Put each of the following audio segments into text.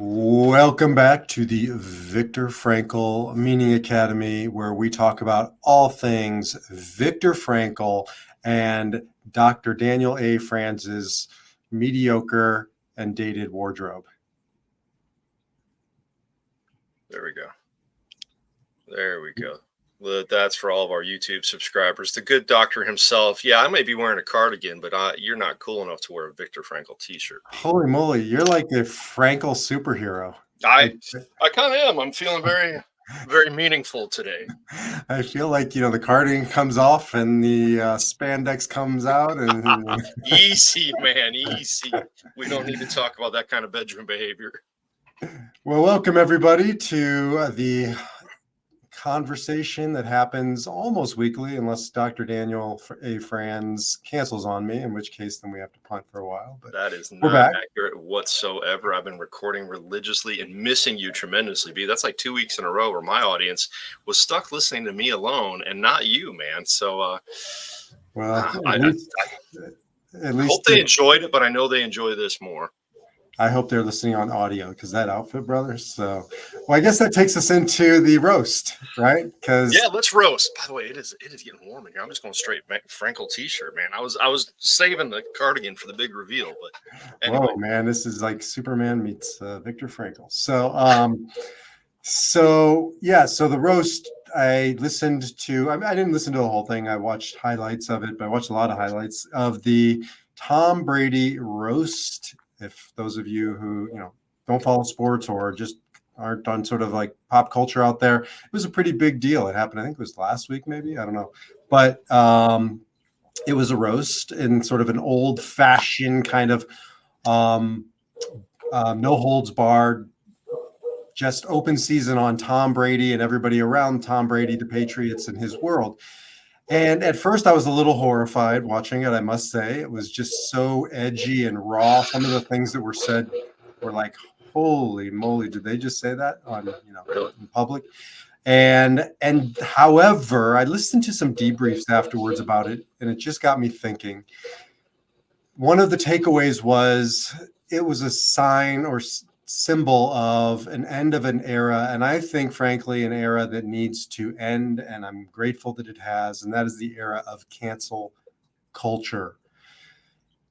Welcome back to the Viktor Frankl Meaning Academy, where we talk about all things Viktor Frankl and Dr. Daniel A. Franz's mediocre and dated wardrobe. There we go. There we go. That's for all of our YouTube subscribers. The good doctor himself. Yeah, I may be wearing a cardigan, but you're not cool enough to wear a Viktor Frankl t-shirt. Holy moly, you're like a Frankl superhero. I kind of am. I'm feeling very, very meaningful today. I feel like, the cardigan comes off and the spandex comes out. And Easy, man, easy. We don't need to talk about that kind of bedroom behavior. Well, welcome everybody to the conversation that happens almost weekly, unless Dr. Daniel A. Franz cancels on me, in which case then we have to punt for a while. But that is not accurate whatsoever. I've been recording religiously and missing you tremendously, B. That's like 2 weeks in a row where my audience was stuck listening to me alone and not you, man. So, at least I hope they enjoyed it, but I know they enjoy this more. I hope they're listening on audio because that outfit, brother. So, well, I guess that takes us into the roast, right? Yeah, let's roast. By the way, it is getting warm in here. I'm just going straight Frankl t-shirt, man. I was saving the cardigan for the big reveal, but anyway. Whoa, man, this is like Superman meets Viktor Frankl. So the roast. I listened to. I didn't listen to the whole thing. I watched highlights of it, but I watched a lot of highlights of the Tom Brady roast. If those of you who, don't follow sports or just aren't on sort of like pop culture out there, it was a pretty big deal. It happened, I think it was last week, maybe, I don't know. But it was a roast in sort of an old fashioned kind of no holds barred, just open season on Tom Brady and everybody around Tom Brady, the Patriots and his world. And at first I was a little horrified watching it, I must say. It was just so edgy and raw. Some of the things that were said were like, holy moly, did they just say that on, in public? And however, I listened to some debriefs afterwards about it, and it just got me thinking. One of the takeaways was it was a sign or symbol of an end of an era, and I think frankly an era that needs to end, and I'm grateful that it has, and that is the era of cancel culture.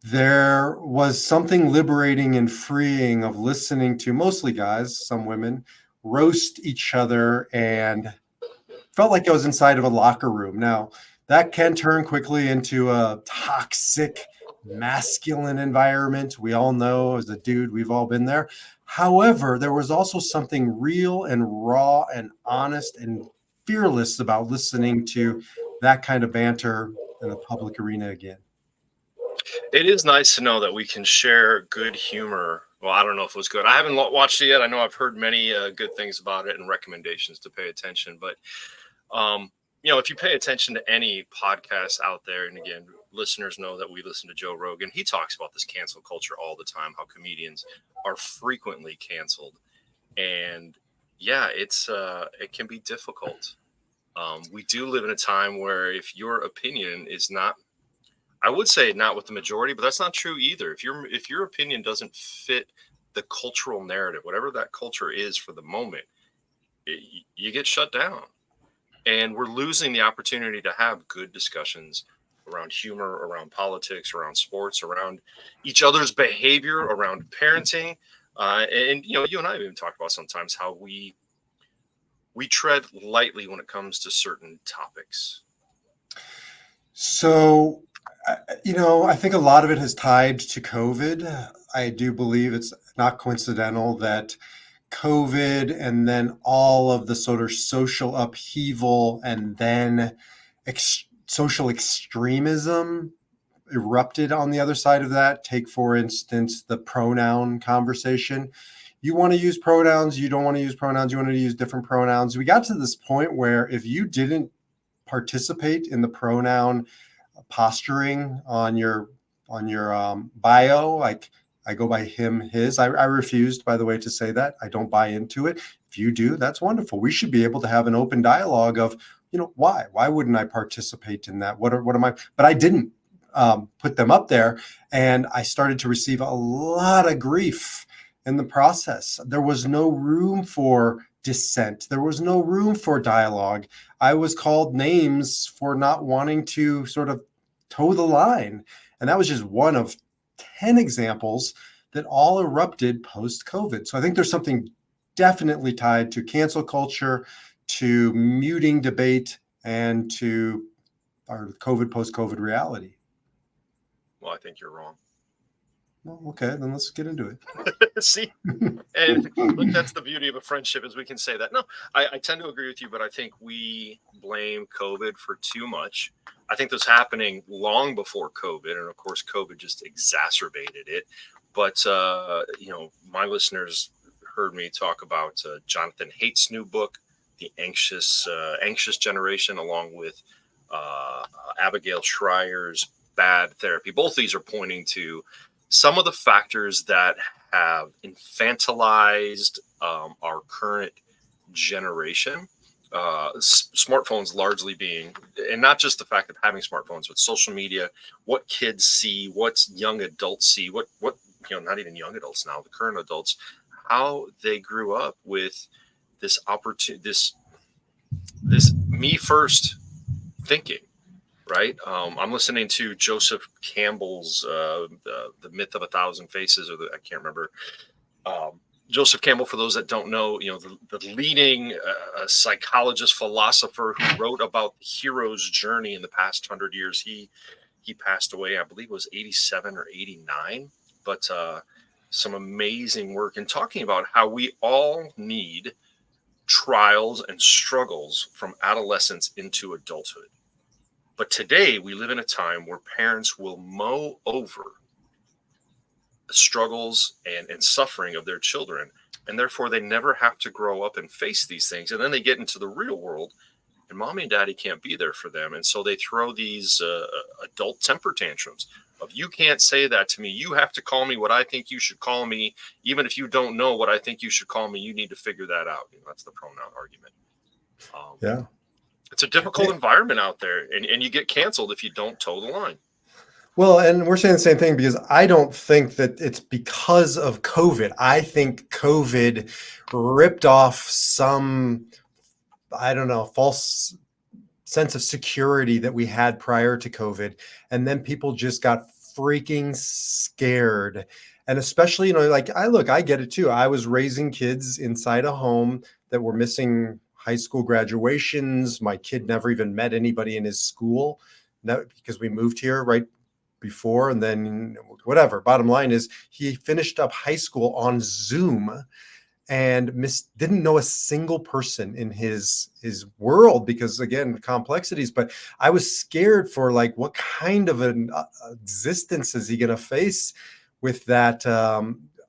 There was something liberating and freeing of listening to mostly guys, some women, roast each other, and felt like I was inside of a locker room. Now that can turn quickly into a toxic masculine environment. We all know, as a dude, we've all been there. However, there was also something real and raw and honest and fearless about listening to that kind of banter in the public arena again. It is nice to know that we can share good humor. Well, I don't know if it was good. I haven't watched it yet. I know I've heard many good things about it and recommendations to pay attention. But, if you pay attention to any podcast out there, and again, listeners know that we listen to Joe Rogan. He talks about this cancel culture all the time, how comedians are frequently canceled. And yeah, it can be difficult. We do live in a time where if your opinion is not, I would say not with the majority, but that's not true either. If your opinion doesn't fit the cultural narrative, whatever that culture is for the moment, you get shut down. And we're losing the opportunity to have good discussions around humor, around politics, around sports, around each other's behavior, around parenting. And you and I have even talked about sometimes how we tread lightly when it comes to certain topics. So, I think a lot of it has tied to COVID. I do believe it's not coincidental that COVID and then all of the sort of social upheaval and then social extremism erupted on the other side of that. Take, for instance, the pronoun conversation. You want to use pronouns, you don't want to use pronouns, you want to use different pronouns. We got to this point where if you didn't participate in the pronoun posturing on your bio, like I go by him, his. I refused, by the way, to say that. I don't buy into it. If you do, that's wonderful. We should be able to have an open dialogue of, why? Why wouldn't I participate in that? What am I? But I didn't put them up there, and I started to receive a lot of grief in the process. There was no room for dissent. There was no room for dialogue. I was called names for not wanting to sort of toe the line. And that was just one of 10 examples that all erupted post-COVID. So I think there's something definitely tied to cancel culture, to muting debate, and to our COVID, post-COVID reality. Well, I think you're wrong. Well, okay, then let's get into it. See, and look, that's the beauty of a friendship, is we can say that. No, I tend to agree with you, but I think we blame COVID for too much. I think this was happening long before COVID, and of course, COVID just exacerbated it. But my listeners heard me talk about Jonathan Haidt's new book, The Anxious Generation, along with Abigail Schreier's Bad Therapy. Both these are pointing to some of the factors that have infantilized our current generation. Smartphones largely being, and not just the fact of having smartphones, but social media, what kids see, what young adults see, what not even young adults now, the current adults, how they grew up with this opportunity, this me first thinking. Right. I'm listening to Joseph Campbell's the Myth of a Thousand Faces, or I can't remember. Joseph Campbell, for those that don't know, the leading psychologist, philosopher who wrote about the hero's journey in the past 100 years. He passed away, I believe it was 87 or 89, but some amazing work in talking about how we all need trials and struggles from adolescence into adulthood. But today we live in a time where parents will mow over the struggles and suffering of their children, and therefore they never have to grow up and face these things. And then they get into the real world, and mommy and daddy can't be there for them. And so they throw these adult temper tantrums of, you can't say that to me. You have to call me what I think you should call me. Even if you don't know what I think you should call me, you need to figure that out. That's the pronoun argument. Yeah. It's a difficult environment out there, and you get canceled if you don't toe the line. Well, and we're saying the same thing, because I don't think that it's because of COVID. I think COVID ripped off some, I don't know, false sense of security that we had prior to COVID. And then people just got freaking scared. And especially, I get it too. I was raising kids inside a home that were missing high school graduations. My kid never even met anybody in his school, because we moved here right before, and then whatever. Bottom line is, he finished up high school on Zoom and didn't know a single person in his world, because, again, complexities. But I was scared for, what kind of an existence is he going to face with that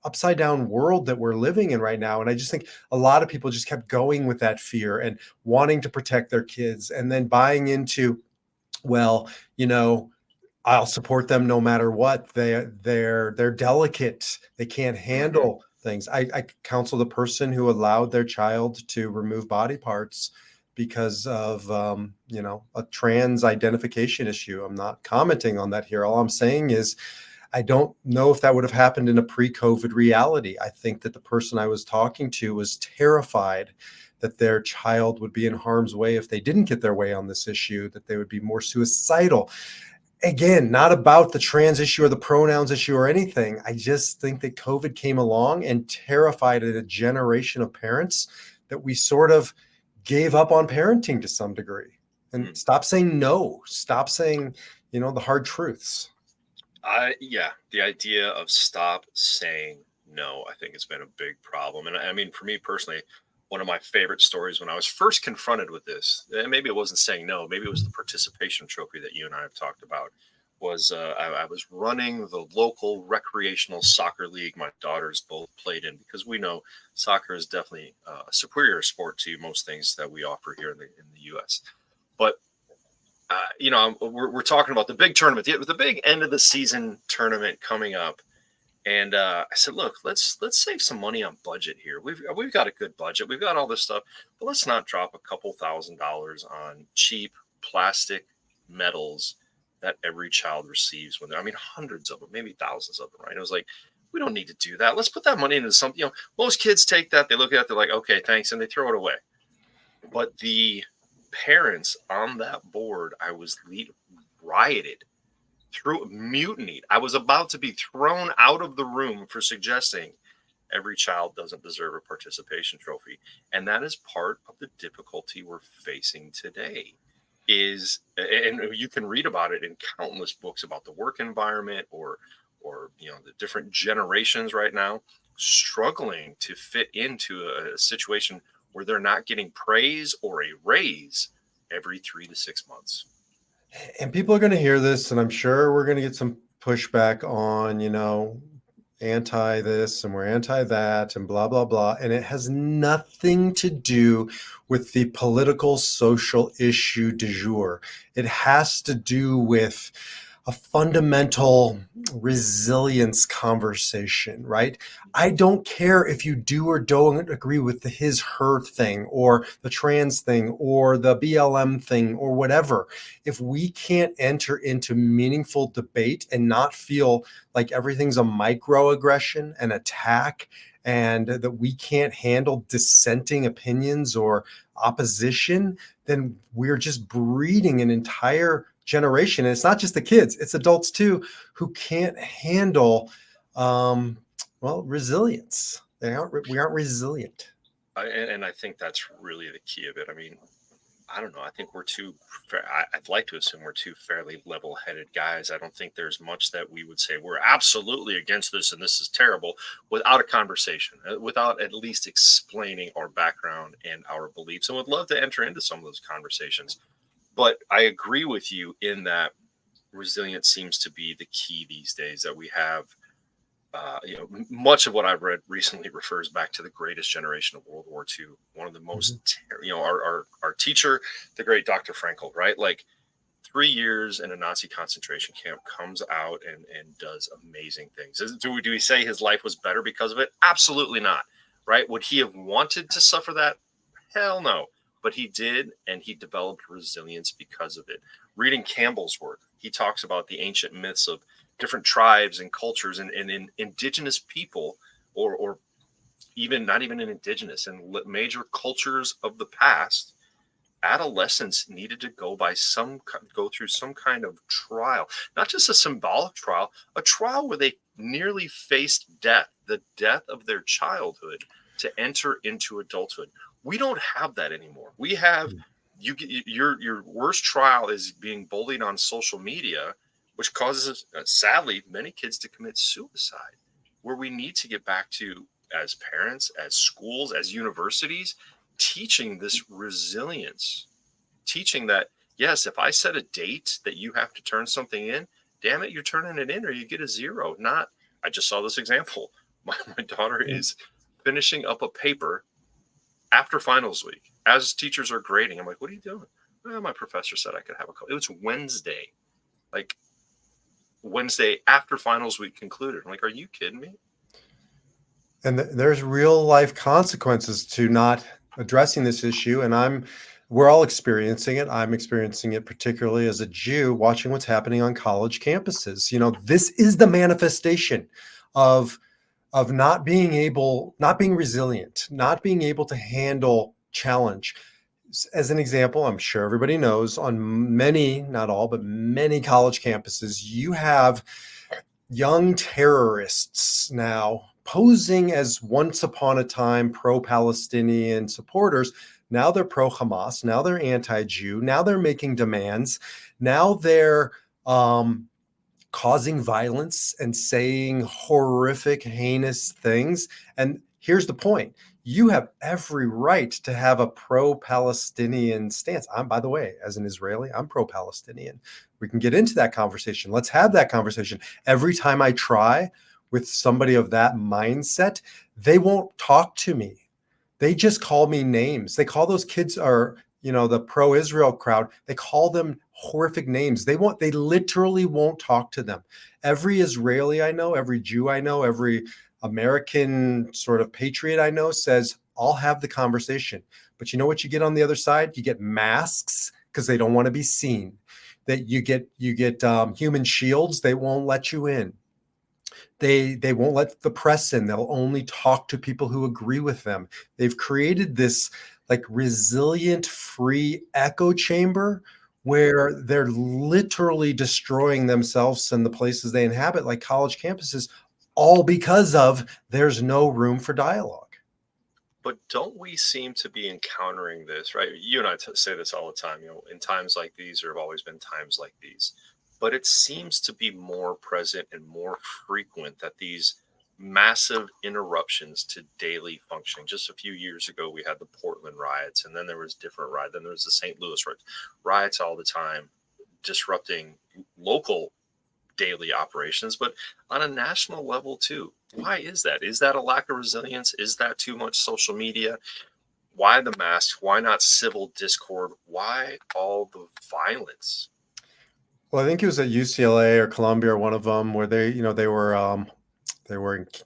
upside down world that we're living in right now. And I just think a lot of people just kept going with that fear and wanting to protect their kids, and then buying into, well, I'll support them no matter what. They're delicate. They can't handle things. I counseled a person who allowed their child to remove body parts because of a trans identification issue. I'm not commenting on that here. All I'm saying is, I don't know if that would have happened in a pre-COVID reality. I think that the person I was talking to was terrified that their child would be in harm's way if they didn't get their way on this issue, that they would be more suicidal. Again, not about the trans issue or the pronouns issue or anything. I just think that COVID came along and terrified a generation of parents that we sort of gave up on parenting to some degree. And stop saying no. Stop saying, the hard truths. The idea of stop saying no, I think, has been a big problem. And I mean, for me personally, one of my favorite stories when I was first confronted with this, and maybe it wasn't saying no, maybe it was the participation trophy that you and I have talked about, was I was running the local recreational soccer league my daughters both played in, because we know soccer is definitely a superior sport to most things that we offer here in the U.S. But we're talking about the big tournament, the big end of the season tournament coming up. And I said, look, let's save some money on budget here. We've got a good budget. We've got all this stuff, but let's not drop a couple $1,000s on cheap plastic medals that every child receives hundreds of them, maybe thousands of them. Right? It was like, We don't need to do that. Let's put that money into something. Most kids take that, they look at it, they're like, okay, thanks, and they throw it away. But the parents on that board, I was rioted, through mutinied. I was about to be thrown out of the room for suggesting every child doesn't deserve a participation trophy. And that is part of the difficulty we're facing today. And you can read about it in countless books about the work environment, or the different generations right now struggling to fit into a situation where they're not getting praise or a raise every 3 to 6 months. And people are going to hear this, and I'm sure we're going to get some pushback on, anti this and we're anti that and blah, blah, blah. And it has nothing to do with the political social issue du jour. It has to do with a fundamental resilience conversation, right? I don't care if you do or don't agree with the his, her thing, or the trans thing, or the BLM thing, or whatever. If we can't enter into meaningful debate and not feel like everything's a microaggression, an attack, and that we can't handle dissenting opinions or opposition, then we're just breeding an entire generation. And it's not just the kids, it's adults too, who can't handle resilience. We aren't resilient. And I think that's really the key of it. I mean, I don't know. I think we're too. I'd like to assume we're two fairly level-headed guys. I don't think there's much that we would say we're absolutely against this and this is terrible without a conversation, without at least explaining our background and our beliefs. And would love to enter into some of those conversations. But I agree with you in that resilience seems to be the key these days. That we have, much of what I've read recently refers back to the greatest generation of World War II. One of the most, our teacher, the great Dr. Frankel, right? Like 3 years in a Nazi concentration camp, comes out and does amazing things. Do we say his life was better because of it? Absolutely not, right? Would he have wanted to suffer that? Hell no. But he did, and he developed resilience because of it. Reading Campbell's work, he talks about the ancient myths of different tribes and cultures and in indigenous people, or even not even in indigenous and major cultures of the past. Adolescents needed to go through some kind of trial, not just a symbolic trial, a trial where they nearly faced death, the death of their childhood, to enter into adulthood. We don't have that anymore. We have your worst trial is being bullied on social media, which causes, sadly, many kids to commit suicide, where we need to get back to, as parents, as schools, as universities, teaching this resilience, teaching that, yes, if I set a date that you have to turn something in, damn it, you're turning it in or you get a 0. Not, I just saw this example. My daughter is finishing up a paper after finals week as teachers are grading. I'm like, what are you doing? Well, my professor said I could have a call. It was Wednesday. Like, Wednesday after finals week concluded. I'm like, are you kidding me? And there's real life consequences to not addressing this issue. And we're all experiencing it. I'm experiencing it particularly as a Jew, watching what's happening on college campuses. This is the manifestation of not being resilient, not being able to handle challenge. As an example, I'm sure everybody knows, on many, not all, but many college campuses, you have young terrorists now posing as once upon a time pro-Palestinian supporters. Now they're pro-Hamas. Now they're anti-Jew. Now they're making demands. Now they're causing violence and saying horrific, heinous things. And here's the point. You have every right to have a pro-Palestinian stance. By the way, as an Israeli, I'm pro-Palestinian. We can get into that conversation. Let's have that conversation. Every time I try with somebody of that mindset, they won't talk to me. They just call me names. They call those kids, the pro-Israel crowd, they call them horrific names. They literally won't talk to them. Every Israeli I know, every Jew I know, every American sort of patriot I know says, I'll have the conversation. But you know what you get on the other side? You get masks because they don't want to be seen. That you get human shields. They won't let you in. They won't let the press in. They'll only talk to people who agree with them. They've created this like resilient free echo chamber where they're literally destroying themselves and the places they inhabit, like college campuses, all because of there's no room for dialogue. But don't we seem to be encountering this, right? You and I say this all the time, in times like these, there have always been times like these. But it seems to be more present and more frequent that these massive interruptions to daily functioning. Just a few years ago, we had the Portland riots, and then there was different riots. Then there was the St. Louis riots all the time, disrupting local daily operations, but on a national level too. Why is that? Is that a lack of resilience? Is that too much social media? Why the masks? Why not civil discord? Why all the violence? Well, I think it was at UCLA or Columbia or one of them where they were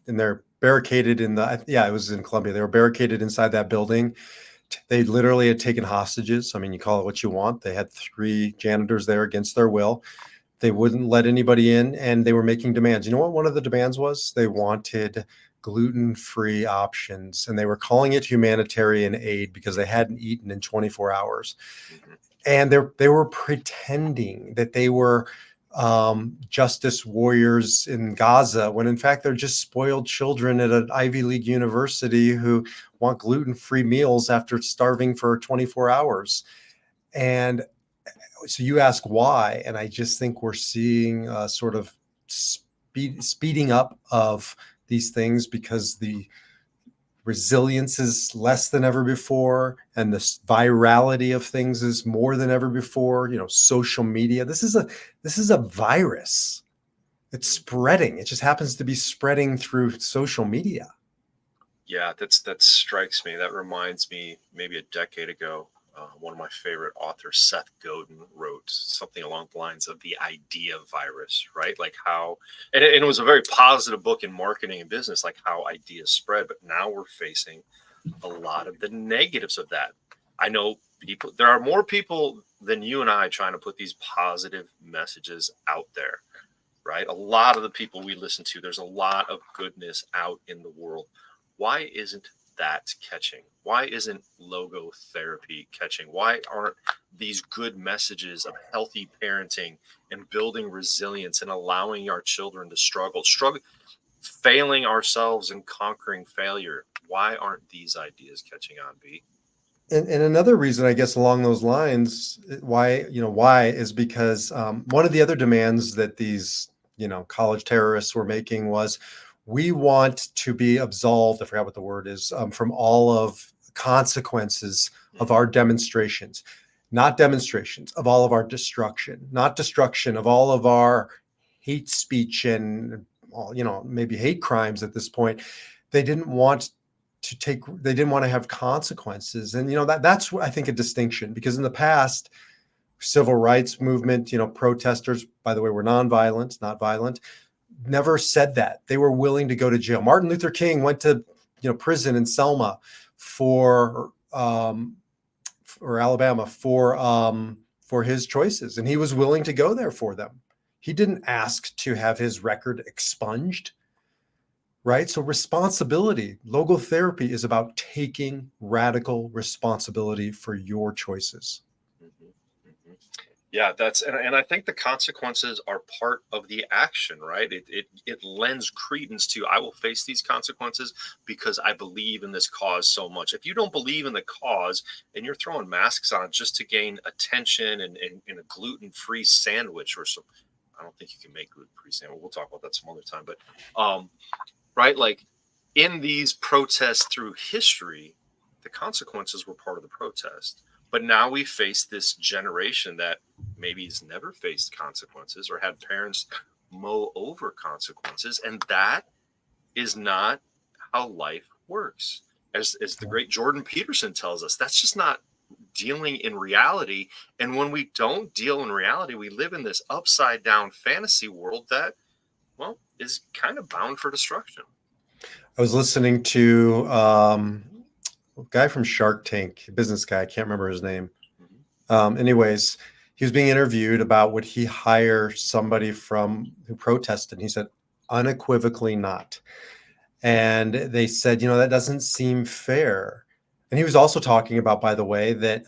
in there barricaded in the, yeah, it was in Columbia. They were barricaded inside that building. They literally had taken hostages. I mean, you call it what you want. They had 3 janitors there against their will. They wouldn't let anybody in, and they were making demands. You know what one of the demands was? They wanted gluten-free options, and they were calling it humanitarian aid because they hadn't eaten in 24 hours. Mhm. And they were pretending that they were justice warriors in Gaza, when in fact they're just spoiled children at an Ivy League university who want gluten-free meals after starving for 24 hours. And so you ask why, and I just think we're seeing a sort of speeding up of these things because the resilience is less than ever before, and the virality of things is more than ever before. Social media. This is a virus. It's spreading. It just happens to be spreading through social media. Yeah, that strikes me. That reminds me, maybe a decade ago, one of my favorite authors, Seth Godin, wrote something along the lines of the idea virus, right? Like how, and it was a very positive book in marketing and business, like how ideas spread. But now we're facing a lot of the negatives of that. I know there are more people than you and I trying to put these positive messages out there, right? A lot of the people we listen to, there's a lot of goodness out in the world. Why isn't that catching? Why isn't logo therapy catching? Why aren't these good messages of healthy parenting and building resilience and allowing our children to struggle, failing ourselves and conquering failure? Why aren't these ideas catching on, B? And another reason, I guess, along those lines, why is because one of the other demands that these, college terrorists were making was, we want to be absolved, I forgot what the word is, from all of consequences of our demonstrations, not demonstrations of all of our destruction, not destruction of all of our hate speech and, maybe hate crimes at this point. They didn't want they didn't want to have consequences. And, that's, I think, a distinction, because in the past, civil rights movement, protesters, by the way, were nonviolent, not violent, never said that. They were willing to go to jail. Martin Luther King went to, prison in Selma or Alabama for his choices, and he was willing to go there for them. He didn't ask to have his record expunged. Right? So responsibility, logotherapy is about taking radical responsibility for your choices. Mhm, mhm. Yeah, and I think the consequences are part of the action, right? It lends credence to, I will face these consequences because I believe in this cause so much. If you don't believe in the cause and you're throwing masks on just to gain attention and a gluten-free sandwich or some, I don't think you can make gluten-free sandwich. We'll talk about that some other time. But right, like in these protests through history, the consequences were part of the protest. But now we face this generation that maybe has never faced consequences or had parents mow over consequences. And that is not how life works. As the great Jordan Peterson tells us, that's just not dealing in reality. And when we don't deal in reality, we live in this upside down fantasy world that, well, is kind of bound for destruction. I was listening to a guy from Shark Tank, a business guy. I can't remember his name. Anyways, he was being interviewed about would he hire somebody who protested. And he said, unequivocally not. And they said, that doesn't seem fair. And he was also talking about, by the way, that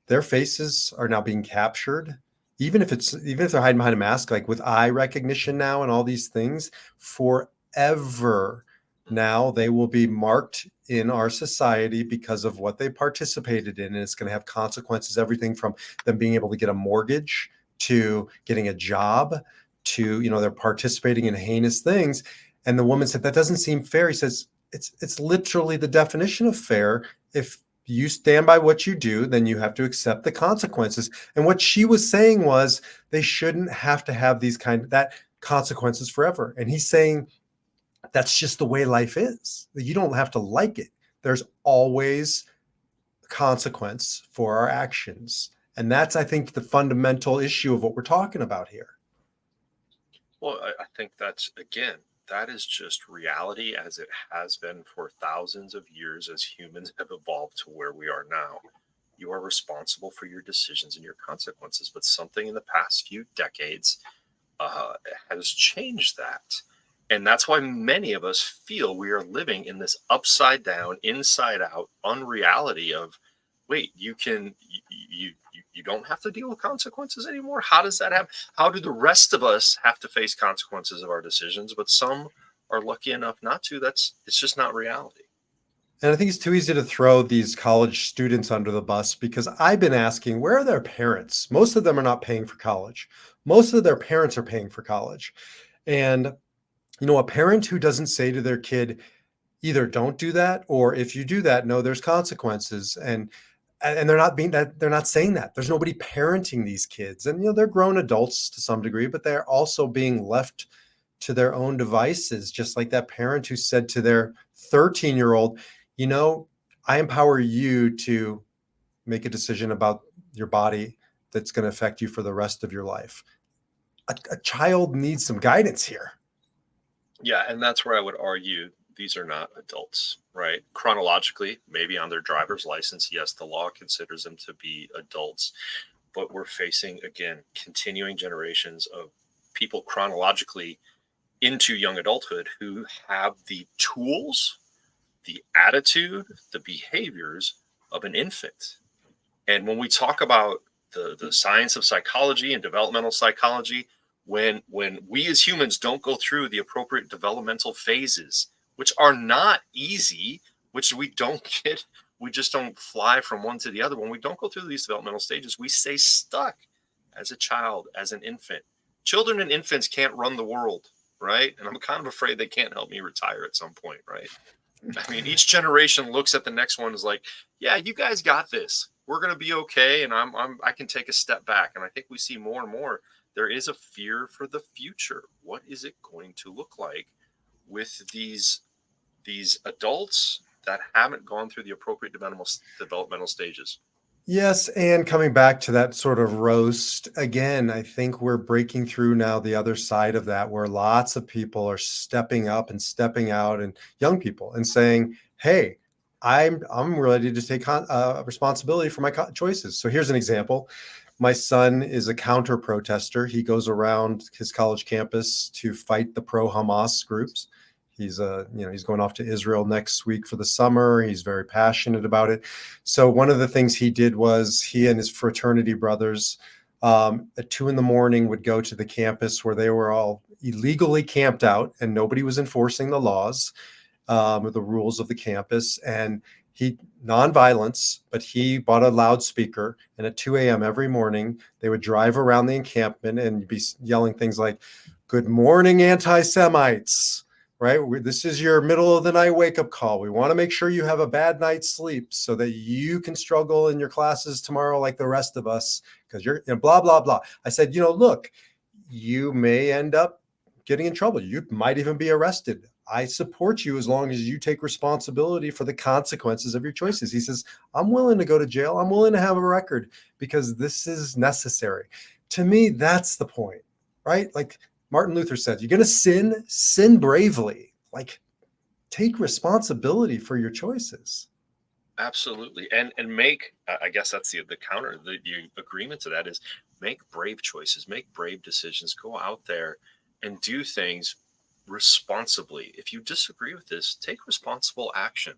their faces are now being captured, even if they're hiding behind a mask, like with eye recognition now and all these things, forever. Now they will be marked in our society because of what they participated in. And it's going to have consequences, everything from them being able to get a mortgage to getting a job to, they're participating in heinous things. And the woman said, that doesn't seem fair. He says, it's literally the definition of fair. If you stand by what you do, then you have to accept the consequences. And what she was saying was they shouldn't have to have that consequences forever. And he's saying that's just the way life is. You don't have to like it. There's always consequence for our actions. And that's, I think, the fundamental issue of what we're talking about here. Well, I think that is just reality as it has been for thousands of years as humans have evolved to where we are now. You are responsible for your decisions and your consequences, but something in the past few decades has changed that. And that's why many of us feel we are living in this upside down, inside out unreality of, wait, you don't have to deal with consequences anymore. How does that happen? How do the rest of us have to face consequences of our decisions, but some are lucky enough not to? It's just not reality. And I think it's too easy to throw these college students under the bus, because I've been asking, where are their parents? Most of them are not paying for college. Most of their parents are paying for college. And, a parent who doesn't say to their kid, either don't do that, or if you do that, no, there's consequences. And they're not saying that. There's nobody parenting these kids. And, they're grown adults to some degree, but they're also being left to their own devices, just like that parent who said to their 13-year-old, I empower you to make a decision about your body that's going to affect you for the rest of your life. A child needs some guidance here. Yeah, and that's where I would argue these are not adults, right? Chronologically, maybe on their driver's license, yes, the law considers them to be adults, but we're facing, again, continuing generations of people chronologically into young adulthood who have the tools, the attitude, the behaviors of an infant. And when we talk about the science of psychology and developmental psychology, when we as humans don't go through the appropriate developmental phases, which are not easy, which we just don't fly from one to the other. When we don't go through these developmental stages, we stay stuck as a child, as an infant. Children and infants can't run the world, right? And I'm kind of afraid they can't help me retire at some point, right? I mean, each generation looks at the next one as like, yeah, you guys got this. We're going to be okay. And I can take a step back. And I think we see more and more, there is a fear for the future. What is it going to look like with these adults that haven't gone through the appropriate developmental stages? Yes, and coming back to that sort of roast again, I think we're breaking through now the other side of that, where lots of people are stepping up and stepping out, and young people, and saying, "Hey, I'm ready to take responsibility for my choices." So here's an example. My son is a counter protester. He goes around his college campus to fight the pro-Hamas groups. He's he's going off to Israel next week for the summer. He's very passionate about it. So one of the things he did was he and his fraternity brothers at 2 a.m. would go to the campus where they were all illegally camped out and nobody was enforcing the laws or the rules of the campus. And nonviolence, but he bought a loudspeaker, and at 2 a.m. every morning, they would drive around the encampment and be yelling things like, "Good morning, anti-Semites." Right? This is your middle of the night wake up call. We want to make sure you have a bad night's sleep so that you can struggle in your classes tomorrow like the rest of us, because you're blah, blah, blah. I said, look, you may end up getting in trouble. You might even be arrested. I support you as long as you take responsibility for the consequences of your choices. He says, I'm willing to go to jail. I'm willing to have a record because this is necessary. To me, that's the point, right? Like, Martin Luther said, you're going to sin bravely. Like, take responsibility for your choices. Absolutely. And make, I guess that's the counter, the agreement to that is make brave choices, make brave decisions, go out there and do things responsibly. If you disagree with this, take responsible action.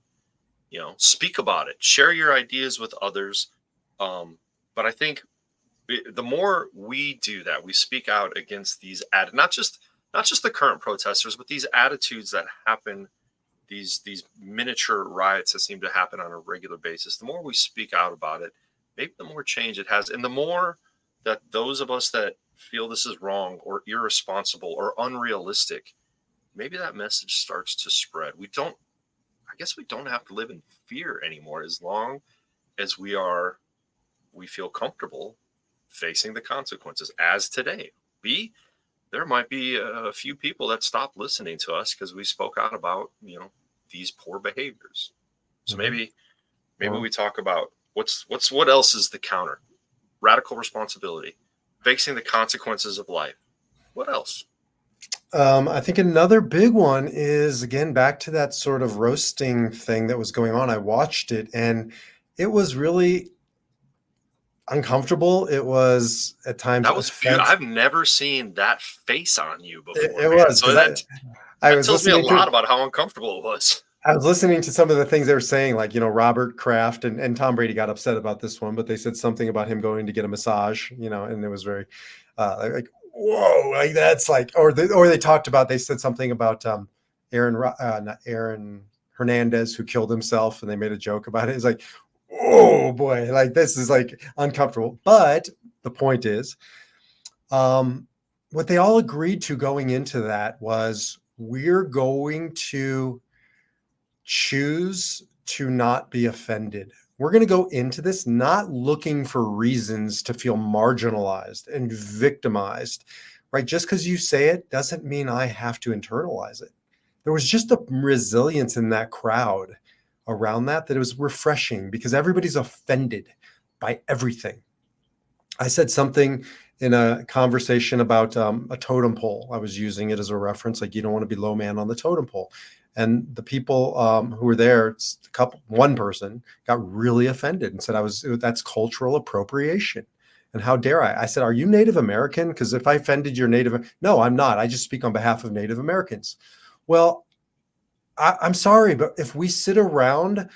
Speak about it, share your ideas with others. But I think the more we do that, we speak out against these not just the current protesters, but these attitudes that happen, these miniature riots that seem to happen on a regular basis. The more we speak out about it, maybe the more change it has, and the more that those of us that feel this is wrong or irresponsible or unrealistic, maybe that message starts to spread. I guess we don't have to live in fear anymore, as long as we feel comfortable facing the consequences. As today, there might be a few people that stopped listening to us because we spoke out about these poor behaviors. So maybe we talk about what else is the counter. Radical responsibility, facing the consequences of life. What else? I think another big one is, again, back to that sort of roasting thing that was going on. I watched it and it was really uncomfortable. It was at times That was beautiful. I've never seen that face on you before. It was, so that was tells me a lot about how uncomfortable it was. I was listening to some of the things they were saying, like, Robert Kraft and Tom Brady got upset about this one, but they said something about him going to get a massage, and it was very like, whoa, like that's like, or they talked about, they said something about not Aaron Hernandez, who killed himself, and they made a joke about it. It's like, oh boy, like this is like uncomfortable. But the point is, what they all agreed to going into that was, we're going to choose to not be offended. We're going to go into this not looking for reasons to feel marginalized and victimized, right? Just because you say it doesn't mean I have to internalize it. There was just a resilience in that crowd around that it was refreshing, because everybody's offended by everything. I said something in a conversation about a totem pole. I was using it as a reference, like, you don't want to be low man on the totem pole. And the people who were there, one person got really offended and said that's cultural appropriation. And how dare I? I said, are you Native American? Because if I offended your no, I'm not. I just speak on behalf of Native Americans. Well, I'm sorry, but if we sit around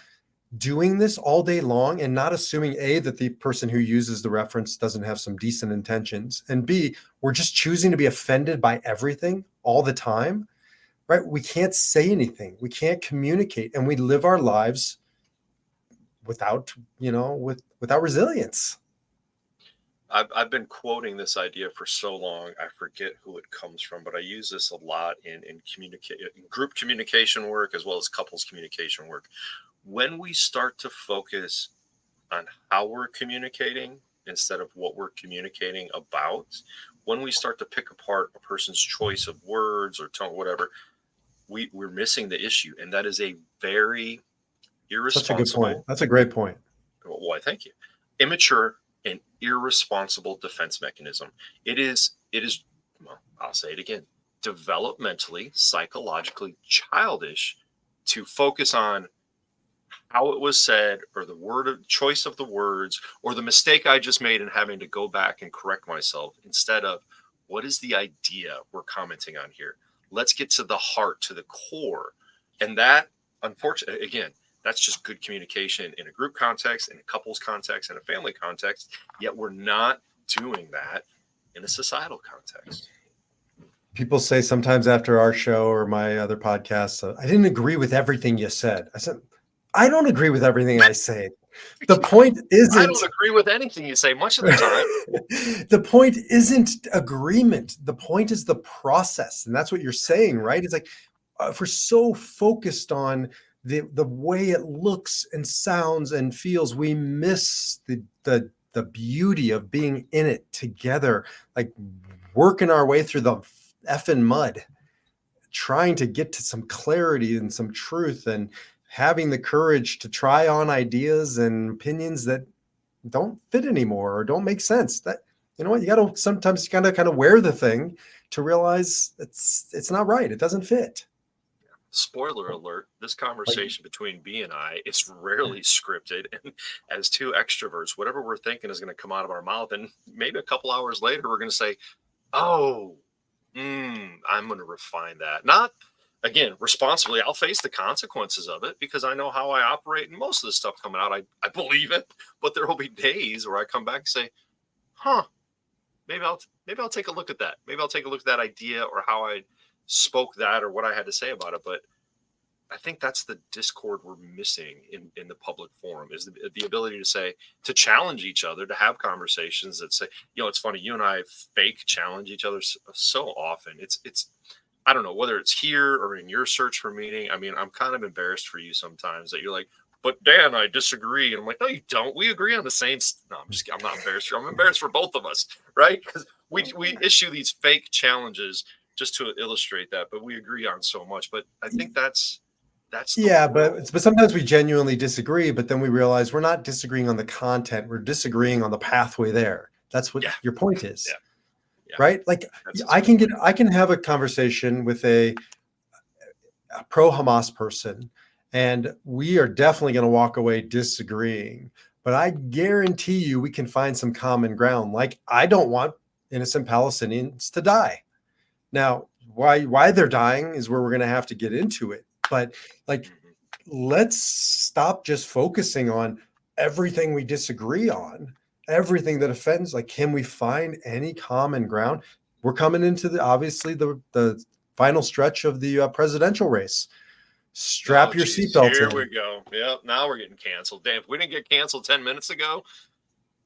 doing this all day long and not assuming, A, that the person who uses the reference doesn't have some decent intentions, and B, we're just choosing to be offended by everything all the time, right? We can't say anything. We can't communicate, and we live our lives without resilience. I've been quoting this idea for so long. I forget who it comes from, but I use this a lot in group communication work, as well as couples communication work. When we start to focus on how we're communicating instead of what we're communicating about, when we start to pick apart a person's choice of words or tone, whatever, we're missing the issue. And that is a very irresponsible. That's a good point. That's a great point. Why, thank you. Immature and irresponsible defense mechanism. It is, well, I'll say it again, developmentally, psychologically childish to focus on how it was said, or the choice of the words, or the mistake I just made in having to go back and correct myself, instead of what is the idea we're commenting on here. Let's get to the heart, to the core. And that, unfortunately, again, that's just good communication in a group context, in a couples context, in a family context. Yet we're not doing that in a societal context. People say sometimes after our show or my other podcasts, I didn't agree with everything you said. I said, I don't agree with everything I say. The point isn't... I don't agree with anything you say much of the time. The point isn't agreement. The point is the process. And that's what you're saying, right? It's like, if we're so focused on the way it looks and sounds and feels, we miss the beauty of being in it together, like working our way through the effing mud, trying to get to some clarity and some truth, and having the courage to try on ideas and opinions that don't fit anymore or don't make sense. That, you know what, sometimes you gotta kind of wear the thing to realize it's not right. It doesn't fit. Spoiler alert, this conversation between B and I is rarely scripted. And as two extroverts, whatever we're thinking is going to come out of our mouth. And maybe a couple hours later, we're going to say, oh, I'm going to refine that. Not, again, responsibly. I'll face the consequences of it because I know how I operate. And most of the stuff coming out, I believe it. But there will be days where I come back and say, huh, maybe I'll take a look at that. Maybe I'll take a look at that idea or how I spoke that or what I had to say about it. But I think that's the discord we're missing in the public forum is the ability to challenge each other, to have conversations that say, it's funny, you and I fake challenge each other so often. It's I don't know whether it's here or in your search for meaning. I mean, I'm kind of embarrassed for you sometimes that you're like, but Dan, I disagree. And I'm like, no, you don't. We agree on the same. No, I'm not embarrassed. I'm embarrassed for both of us, right? Because we issue these fake challenges just to illustrate that, but we agree on so much. But I think that's Yeah, but sometimes we genuinely disagree, but then we realize we're not disagreeing on the content. We're disagreeing on the pathway there. That's what your point is. Yeah. Right? Like I can have a conversation with a pro-Hamas person, and we are definitely going to walk away disagreeing. But I guarantee you we can find some common ground. Like I don't want innocent Palestinians to die. Now, why they're dying is where we're going to have to get into it. But like, let's stop just focusing on everything we disagree on, everything that offends. Like, can we find any common ground? We're coming into obviously the final stretch of the presidential race. Strap your seatbelt in. Here we go. Yep. Now we're getting canceled. Damn, if we didn't get canceled 10 minutes ago,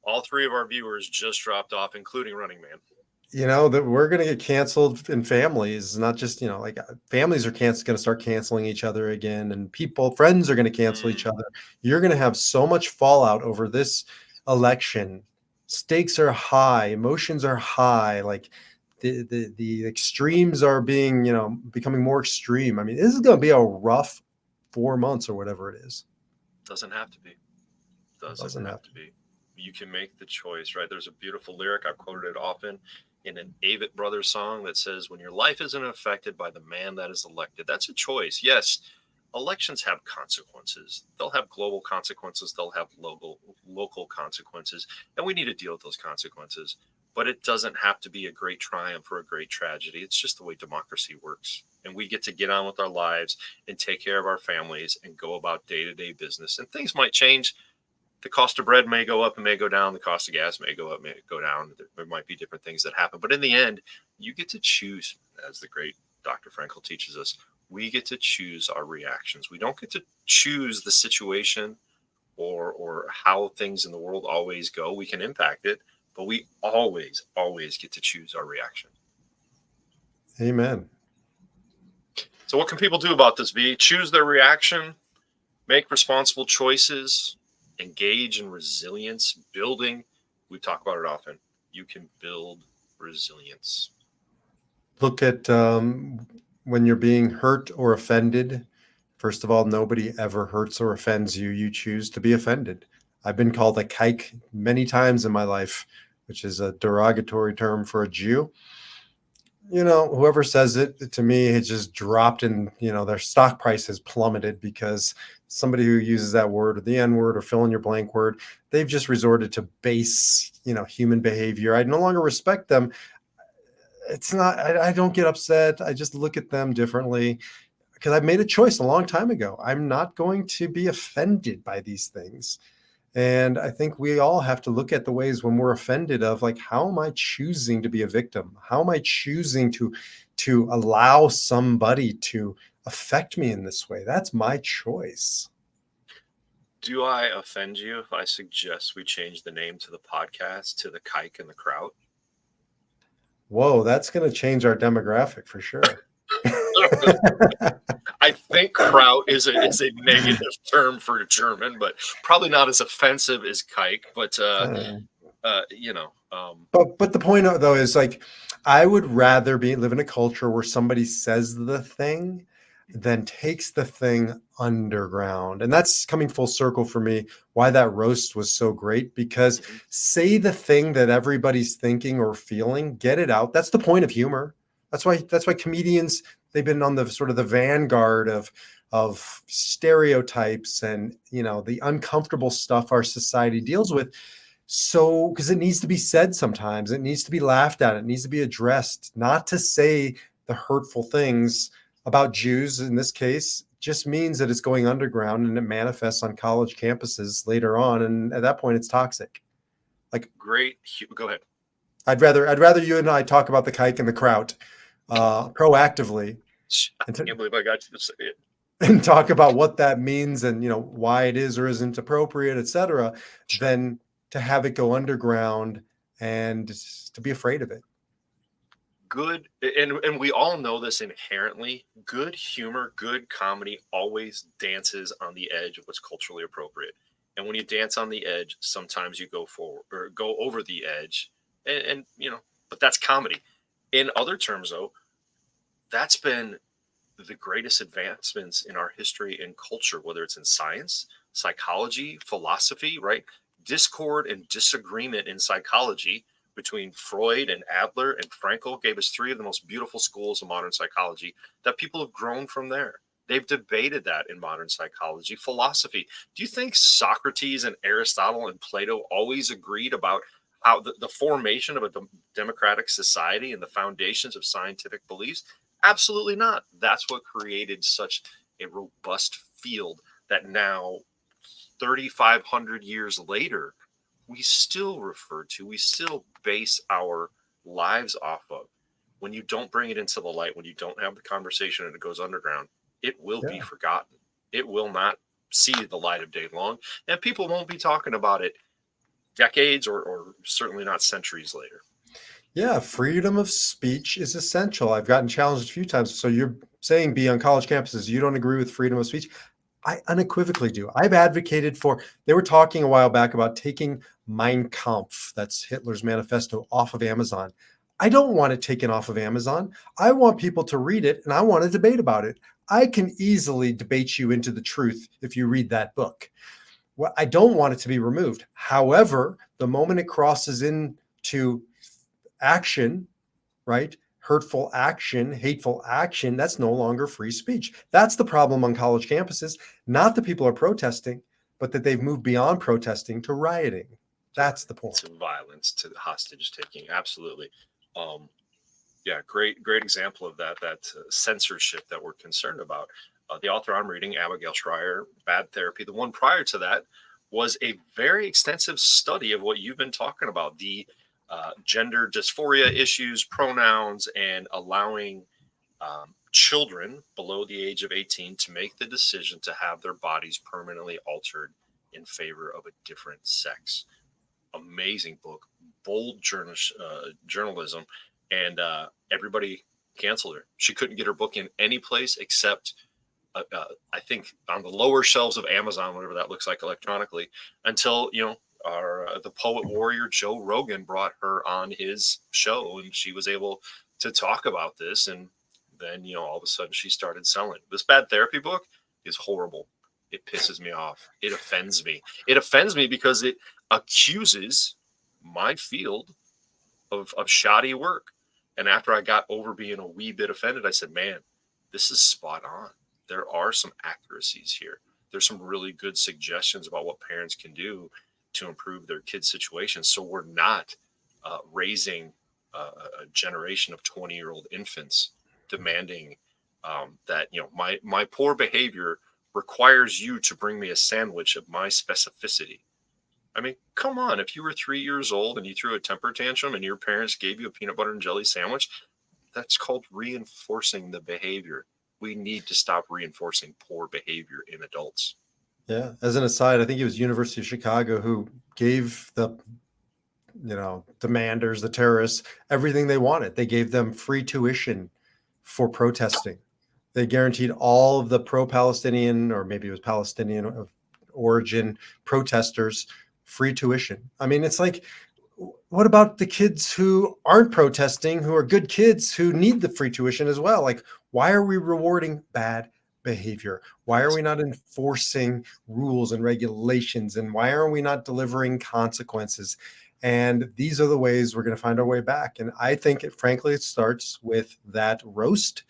all three of our viewers just dropped off, including Running Man. That we're going to get canceled in families, not just, like families are going to start canceling each other again, and friends are going to cancel each other. You're going to have so much fallout over this election. Stakes are high, emotions are high. Like the extremes are becoming more extreme. I mean, this is going to be a rough 4 months or whatever it is. Doesn't have to be. Doesn't have to be. You can make the choice, right? There's a beautiful lyric. I've quoted it often in an Avett Brothers song that says, when your life isn't affected by the man that is elected, that's a choice. Yes, elections have consequences. They'll have global consequences. They'll have local consequences. And we need to deal with those consequences. But it doesn't have to be a great triumph or a great tragedy. It's just the way democracy works. And we get to get on with our lives and take care of our families and go about day-to-day business. And things might change. The cost of bread may go up and may go down. The cost of gas may go up, may go down. There might be different things that happen. But in the end, you get to choose, as the great Dr. Frankel teaches us, we get to choose our reactions. We don't get to choose the situation or how things in the world always go. We can impact it, but we always get to choose our reaction. Amen. So what can people do about this, V? Choose their reaction, make responsible choices, engage in resilience building. We talk about it often. You can build resilience. Look at when you're being hurt or offended. First of all, nobody ever hurts or offends you. You choose to be offended. I've been called a kike many times in my life, which is a derogatory term for a Jew. Whoever says it to me, it just dropped in, their stock price has plummeted because somebody who uses that word or the N word or fill in your blank word, they've just resorted to base, human behavior. I no longer respect them. It's not, I don't get upset. I just look at them differently because I've made a choice a long time ago. I'm not going to be offended by these things. And I think we all have to look at the ways when we're offended of like, how am I choosing to be a victim? How am I choosing to allow somebody to affect me in this way? That's my choice. Do I offend you if I suggest we change the name to the podcast to the Kike and the Kraut? Whoa, that's going to change our demographic for sure. I think kraut is a negative term for German, but probably not as offensive as kike. But But the point though is like, I would rather live in a culture where somebody says the thing than takes the thing underground. And that's coming full circle for me. Why that roast was so great, because say the thing that everybody's thinking or feeling, get it out. That's the point of humor. That's why comedians, they've been on the sort of the vanguard of stereotypes and, the uncomfortable stuff our society deals with. So, because it needs to be said sometimes, it needs to be laughed at, it needs to be addressed, not to say the hurtful things about Jews in this case just means that it's going underground and it manifests on college campuses later on. And at that point, it's toxic. Like, Go ahead. I'd rather you and I talk about the kike and the kraut proactively I and, can't believe I got you to say it. and talk about what that means and why it is or isn't appropriate, etc., Sure. than to have it go underground and to be afraid of it. Good, and we all know this inherently. Good humor, good comedy always dances on the edge of what's culturally appropriate. And when you dance on the edge, sometimes you go forward or go over the edge, and but that's comedy. In other terms, though, that's been the greatest advancements in our history and culture, whether it's in science, psychology, philosophy, right? Discord and disagreement in psychology between Freud and Adler and Frankl gave us three of the most beautiful schools of modern psychology that people have grown from there. They've debated that in modern psychology. Philosophy. Do you think Socrates and Aristotle and Plato always agreed about how the formation of a democratic society and the foundations of scientific beliefs? Absolutely not. That's what created such a robust field that now, 3,500 years later, we still refer to, we still base our lives off of. When you don't bring it into the light, when you don't have the conversation and it goes underground, it will be Yeah. forgotten. It will not see the light of day long, and people won't be talking about it decades or certainly not centuries later. Yeah, freedom of speech is essential. I've gotten challenged a few times. So you're saying be on college campuses, you don't agree with freedom of speech? I unequivocally do. I've advocated for, they were talking a while back about taking Mein Kampf, that's Hitler's manifesto, off of Amazon. I don't want it taken off of Amazon. I want people to read it and I want to debate about it. I can easily debate you into the truth if you read that book. Well, I don't want it to be removed. However, the moment it crosses into action, right? Hurtful action, hateful action, that's no longer free speech. That's the problem on college campuses. Not that people are protesting, but that they've moved beyond protesting to rioting. That's the point. To violence, to hostage taking. Absolutely. Yeah, great example of that censorship that we're concerned about. The author I'm reading, Abigail Schreier, Bad Therapy. The one prior to that was a very extensive study of what you've been talking about, the gender dysphoria issues, pronouns, and allowing children below the age of 18 to make the decision to have their bodies permanently altered in favor of a different sex. Amazing book, bold journalism, and everybody canceled her. She couldn't get her book in any place except I think on the lower shelves of Amazon, whatever that looks like electronically, until our the poet warrior Joe Rogan brought her on his show, and she was able to talk about this. And then all of a sudden she started selling. This Bad Therapy book is horrible. It pisses me off. It offends me. It offends me because it accuses my field of shoddy work. And after I got over being a wee bit offended, I said, man, this is spot on. There are some accuracies here. There's some really good suggestions about what parents can do to improve their kids' situation. So we're not raising a generation of 20-year-old infants demanding that, my poor behavior requires you to bring me a sandwich of my specificity. I mean, come on. If you were 3 years old and you threw a temper tantrum and your parents gave you a peanut butter and jelly sandwich, that's called reinforcing the behavior. We need to stop reinforcing poor behavior in adults. Yeah. As an aside, I think it was University of Chicago who gave the demanders, the terrorists, everything they wanted. They gave them free tuition for protesting. They guaranteed all of the pro-Palestinian, or maybe it was Palestinian of origin protesters, free tuition. I mean, it's like, what about the kids who aren't protesting, who are good kids who need the free tuition as well? Like, why are we rewarding bad behavior? Why are we not enforcing rules and regulations? And why are we not delivering consequences? And these are the ways we're going to find our way back. And I think, frankly, it starts with that roast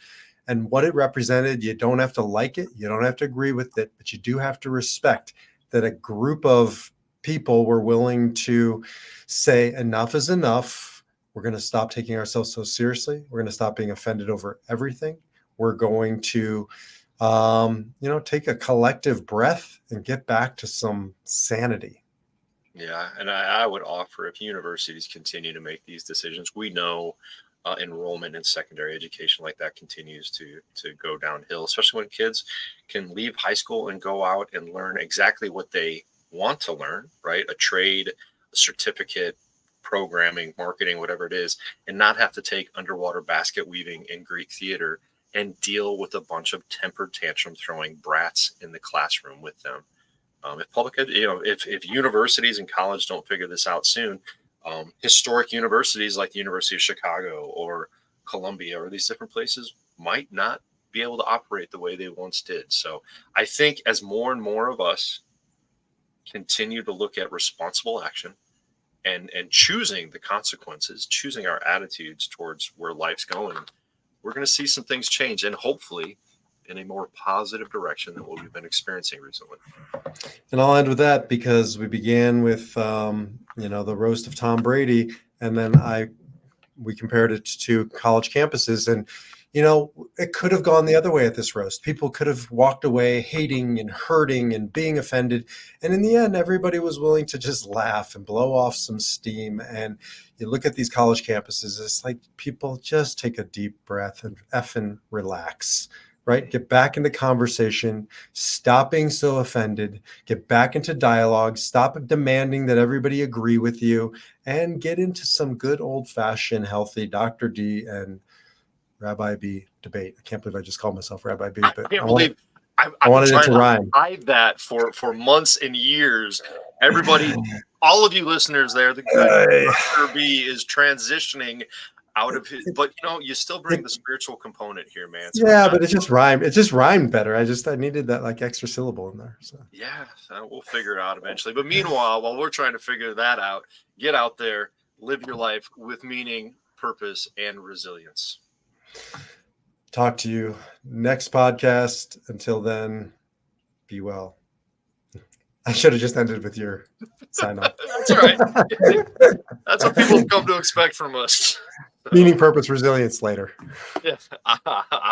and what it represented. You don't have to like it. You don't have to agree with it, but you do have to respect that a group of people were willing to say enough is enough. We're going to stop taking ourselves so seriously. We're going to stop being offended over everything. We're going to, take a collective breath and get back to some sanity. Yeah, and I would offer, if universities continue to make these decisions, we know enrollment in secondary education like that continues to go downhill, especially when kids can leave high school and go out and learn exactly what they want to learn, right? A trade, a certificate, programming, marketing, whatever it is, and not have to take underwater basket weaving and Greek theater and deal with a bunch of temper tantrum throwing brats in the classroom with them. If universities and college don't figure this out soon, historic universities like the University of Chicago or Columbia or these different places might not be able to operate the way they once did. So I think as more and more of us continue to look at responsible action and choosing the consequences, choosing our attitudes towards where life's going, we're going to see some things change, and hopefully in a more positive direction than what we've been experiencing recently. And I'll end with that because we began with, the roast of Tom Brady, and then we compared it to college campuses, and it could have gone the other way at this roast. People could have walked away hating and hurting and being offended, and in the end, everybody was willing to just laugh and blow off some steam. And you look at these college campuses, it's like people just take a deep breath and effing relax. Right? Get back into conversation, stop being so offended, get back into dialogue, stop demanding that everybody agree with you, and get into some good old-fashioned, healthy Dr. D and Rabbi B debate. I can't believe I just called myself Rabbi B, but I wanted it to rhyme. I hide that for months and years. Everybody, all of you listeners there, the good Dr. B is transitioning out of his, but you still bring the spiritual component here, man. So but it just rhymed. It just rhymed better. I needed that like extra syllable in there. So yeah, we'll figure it out eventually. But meanwhile, while we're trying to figure that out, get out there, live your life with meaning, purpose, and resilience. Talk to you next podcast. Until then, be well. I should have just ended with your sign off. That's all right. That's what people have come to expect from us. Meaning, purpose, resilience later. Yeah.